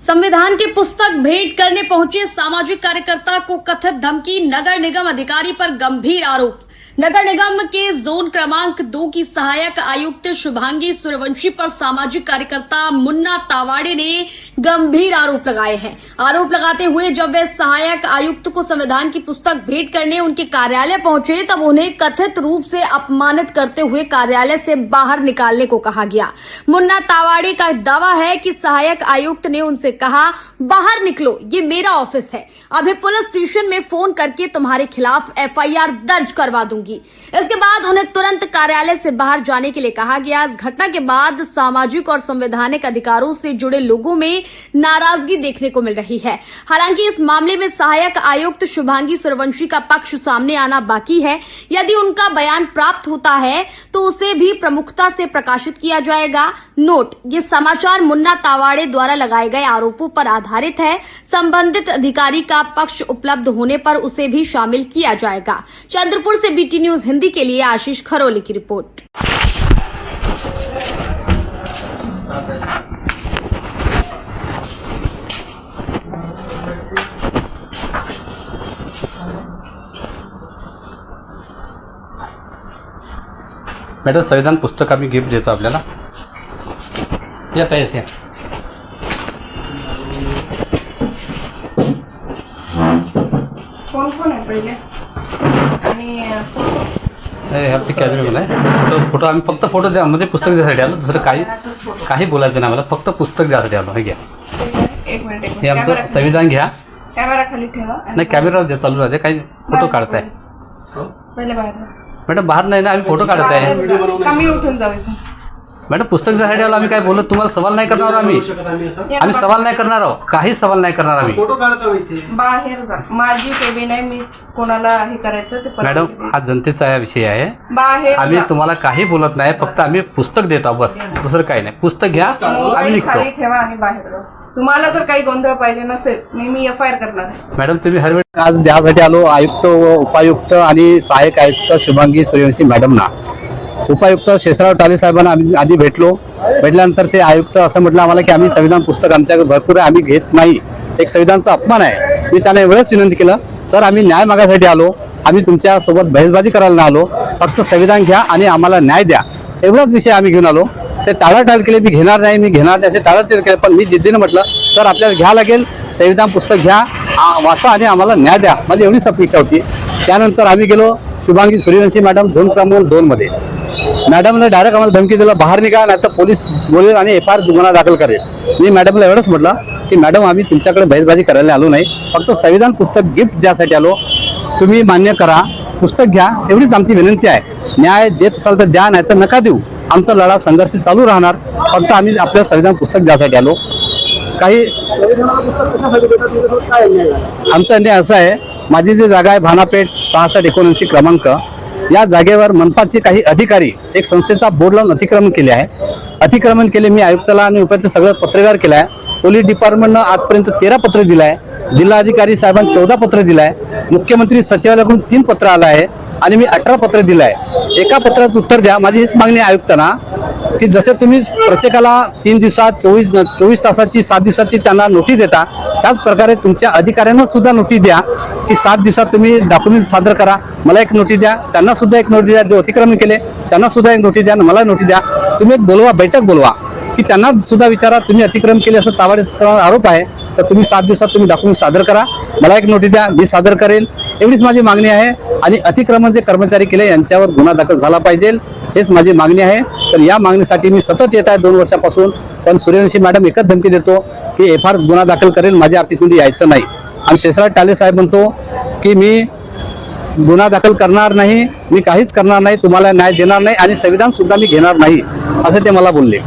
संविधान की पुस्तक भेंट करने पहुंचे सामाजिक कार्यकर्ता को कथित धमकी, नगर निगम अधिकारी पर गंभीर आरोप। नगर निगम के जोन क्रमांक 2 की सहायक आयुक्त शुभांगी सूर्यवंशी पर सामाजिक कार्यकर्ता मुन्ना तावाड़े ने गंभीर आरोप लगाए हैं। आरोप लगाते हुए जब वे सहायक आयुक्त को संविधान की पुस्तक भेंट करने उनके कार्यालय पहुंचे तब उन्हें कथित रूप से अपमानित करते हुए कार्यालय से बाहर निकालने को कहा गया। मुन्ना तावाड़े का दावा है कि सहायक आयुक्त ने उनसे कहा, बाहर निकलो, ये मेरा ऑफिस है, अभी पुलिस स्टेशन में फोन करके तुम्हारे खिलाफ FIR दर्ज करवा दूंगी। इसके बाद उन्हें तुरंत कार्यालय से बाहर जाने के लिए कहा गया। इस घटना के बाद सामाजिक और संवैधानिक अधिकारों से जुड़े लोगों में नाराजगी देखने को मिल रही है। हालांकि इस मामले में सहायक आयुक्त शुभांगी सूर्यवंशी का पक्ष सामने आना बाकी है। यदि उनका बयान प्राप्त होता है तो उसे भी प्रमुखता से प्रकाशित किया जाएगा। नोट, ये समाचार मुन्ना तावाड़े द्वारा लगाए गए आरोपों पर आधारित है। संबंधित अधिकारी का पक्ष उपलब्ध होने पर उसे भी शामिल किया जाएगा। चंद्रपुर से BT न्यूज हिंदी के लिए आशीष खरोली की रिपोर्ट। मॅडम, संविधान पुस्तक आम्ही गिफ्ट देतो आपल्याला। या ताईस या। कोण आहे पहिले आणि ह्याची कॅमेरा आहे फोटो आम्ही फक्त फोटो द्या म्हणजे पुस्तक द्यासाठी आलो, दुसरं काही बोलायचं नाही मला, फक्त पुस्तक द्यासाठी आलो। हे घ्या, एक मिनिट हे आमचं संविधान घ्या। कॅमेरा खाली ठेवा। नाही, कॅमेरा द्या, चालू राहते, काही फोटो काढताय। पहिले बाहेर मॅडम बाहेर नाही ना, आम्ही फोटो काढताय। कमी उठून जाऊ इथून। मॅडम पुस्तक द्यासाठी आलो, आम्ही काय बोलत तुम्हाला सवाल नाही करणार आम्ही सवाल नाही करणार आहोत, काही सवाल नाही करणार आम्ही। बाहेर जा, माझी केबिन आहे, मी कोणाला हे करायचं ते मॅडम हा जनतेचा विषय आहे, बाहेर आम्ही तुम्हाला काही बोलत नाही, फक्त आम्ही पुस्तक देतो बस, दुसरं काही नाही। पुस्तक घ्या, आम्ही निघतो। खाली ठेवा आणि बाहेर जा। तुम्हाला जर काही गोंधळ पाहिजे नसेल मी FIR करणार आहे। मॅडम तुम्ही हर वेळी आज द्यासाठी आलो आयुक्त उपायुक्त आणि सहाय्यक आयुक्त शुभांगी सूर्यवंशी मॅडमना। उपायुक्त शेषराव टाले साहेबांना आम्ही आधी भेटल्यानंतर ते आयुक्त असं म्हटलं आम्हाला की आम्ही संविधान पुस्तक आमच्याकडे भरपूर आहे, आम्ही घेत नाही, एक संविधानाचा अपमान आहे। मी त्यांना एवढंच विनंती केलं, सर आम्ही न्याय मागायसाठी आलो, आम्ही तुमच्या सोबत बहेसबाजी करायला नाही आलो, फक्त संविधान घ्या आणि आम्हाला न्याय द्या, एवढाच विषय आम्ही घेऊन आलो। ते टाळाटाळ केले, मी घेणार नाही असे टाळाटाळ केले, पण मी जिद्दीनं म्हटलं सर आपल्याला घ्या लागेल, संविधान पुस्तक घ्या, वाचा आणि आम्हाला न्याय द्या, माझी एवढीच अपेक्षा होती। त्यानंतर आम्ही गेलो शुभांगी सूर्यवंशी मॅडम झोन क्रमांक 2 मध्ये। मॅडमने डायरेक्ट आम्हाला धमकी दिला, बाहेर निघा नाही तर पोलीस बोलेल आणि FIR गुन्हा दाखल करेल। मी मॅडमला एवढंच म्हटलं की मॅडम आम्ही तुमच्याकडे बहेसबाजी करायला आलो नाही, फक्त संविधान पुस्तक गिफ्ट द्यासाठी आलो, तुम्ही मान्य करा, पुस्तक घ्या, एवढीच आमची विनंती आहे। न्याय देत असाल तर द्या, नाही तर नका देऊ, आमचा लढा संघर्ष चालू राहणार, फक्त आम्ही आपल्या संविधान पुस्तक द्यासाठी आलो। काही आमचा अन्याय असा आहे, माझी जी जागा आहे भानापेठ 6679 क्रमांक, या जागेवर मनपाचे काही अधिकारी एक संस्थेचा बोर्ड लावून अतिक्रमण केले। मी आयुक्ताला आणि उपायुक्त सगळं पत्रव्यवहार केलाय। पोलीस डिपार्टमेंटनं आजपर्यंत 13 पत्र दिलाय, जिल्हाधिकारी साहेबांनी 14 पत्र दिलाय, मुख्यमंत्री सचिवालयाकडून 3 पत्र आलं आहे आणि मी 18 पत्र दिलाय। एका पत्राचं उत्तर द्या, माझी हीच मागणी आहे आयुक्तांना की जसे तुम्ही प्रत्येकाला 3 दिवसात 24 तासाची 7 दिवसाची त्यांना नोटीस देता, त्याच प्रकारे तुमच्या अधिकाऱ्यांना सुद्धा नोटीस द्या की 7 दिवसात तुम्ही डॉक्युमेंट सादर करा। मला एक नोटीस द्या, त्यांना सुद्धा एक नोटीस द्या, जो अतिक्रमण केले त्यांना सुद्धा एक नोटीस द्या, मला नोटीस द्या। तुम्ही एक बोलवा, बैठक बोलवा की त्यांना सुद्धा विचारा तुम्ही अतिक्रमण केले असं तावाडेचा आरोप आहे, तर तुम्ही 7 दिवसात तुम्ही डॉक्युमेंट सादर करा, मला एक नोटीस द्या, मी सादर करेल, एवढीच माझी मागणी आहे। आणि अतिक्रमण जे कर्मचारी केले यांच्यावर गुन्हा दाखल झाला पाहिजे, हेच माझी मागणी आहे। तर या मागणीसाठी मी सतत येत आहे 2 वर्षापासून, पण सूर्यवंशी मॅडम एकच धमकी देतो की FIR गुन्हा दाखल करेल, माझ्या ऑफिसमध्ये यायचं नाही। आणि शेषराव टाले साहेब म्हणतो की मी गुन्हा दाखल करणार नाही, मी काहीच करणार नाही, तुम्हाला न्याय देणार नाही आणि संविधान सुद्धा मी घेणार नाही, असं ते मला बोलले।